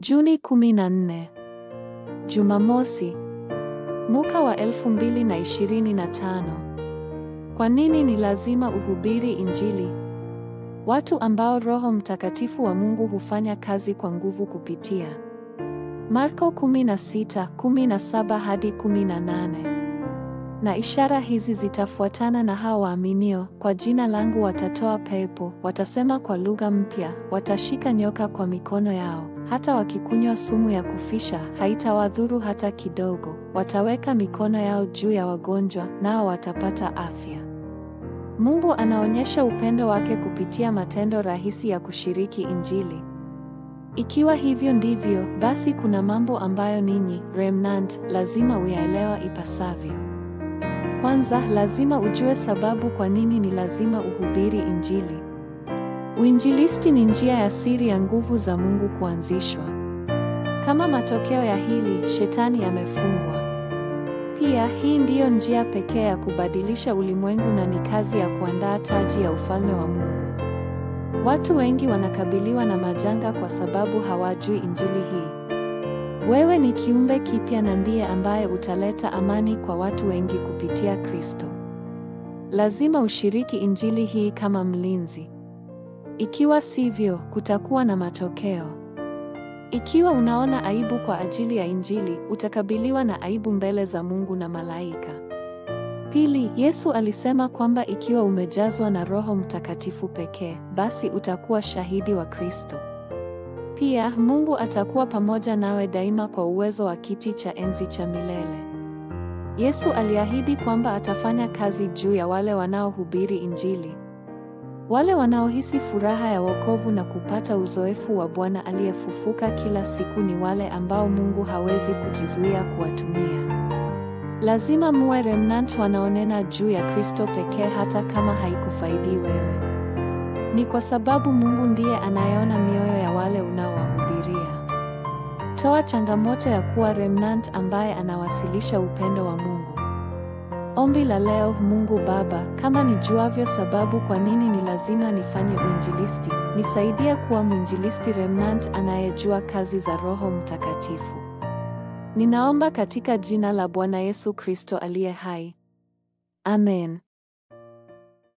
Juni 14. Jumamosi. Mwaka wa 2025. Kwa nini ni lazima uhubiri Injili? Watu ambao Roho Mtakatifu wa Mungu hufanya kazi kwa nguvu kupitia. Marko 16:17 hadi 18. Na ishara hizi zitafuatana na hao waaminio: kwa jina langu watatoa pepo, watasema kwa lugha mpya, watashika nyoka kwa mikono yao, hata wakikunywa sumu ya kufisha haitawadhuru hata kidogo, wataweka mikono yao juu ya wagonjwa nao watapata afya. Mungu anaonyesha upendo wake kupitia matendo rahisi ya kushiriki Injili. Ikiwa hivyo ndivyo, basi kuna mambo ambayo ninyi, remnant, lazima uyaelewa ipasavyo. Kwanza, lazima ujue sababu kwa nini ni lazima uhubiri Injili. Uinjilisti ni njia ya siri ya nguvu za Mungu kuanzishwa. Kama matokeo ya hili, Shetani amefungwa. Pia, hii ndiyo njia pekee ya kubadilisha ulimwengu na ni kazi ya kuandaa taji ya ufalme wa Mungu. Watu wengi wanakabiliwa na majanga kwa sababu hawajui Injili hii. Wewe ni kiumbe kipya na ndiye ambaye utaleta amani kwa watu wengi kupitia Kristo. Lazima ushiriki Injili hii kama mlinzi. Ikiwa sivyo, kutakuwa na matokeo. Ikiwa unaona aibu kwa ajili ya Injili, utakabiliwa na aibu mbele za Mungu na malaika. Pili, Yesu alisema kwamba ikiwa umejazwa na Roho Mtakatifu pekee, basi utakuwa shahidi wa Kristo. Pia, Mungu atakuwa pamoja nawe daima kwa uwezo wa kiti cha enzi cha milele. Yesu aliahidi kwamba atafanya kazi juu ya wale wanaohubiri Injili. Wale wanaohisi furaha ya wokovu na kupata uzoefu wa Bwana aliyefufuka kila siku ni wale ambao Mungu hawezi kujizuia kuwatumia. Lazima muwe remnant wanaonena juu ya Kristo pekee hata kama haikufaidi wewe. Ni kwa sababu Mungu ndiye anayeona mioyo ya wale unaowahubiria. Toa changamoto ya kuwa remnant ambaye anawasilisha upendo wa Mungu. Ombi la leo: Mungu Baba, kama nijuavyo sababu kwa nini ni lazima nifanye uinjilisti, nisaidie kuwa mwinjilisti remnant anayejua kazi za Roho Mtakatifu. Ninaomba katika jina la Bwana Yesu Kristo aliye hai. Amen.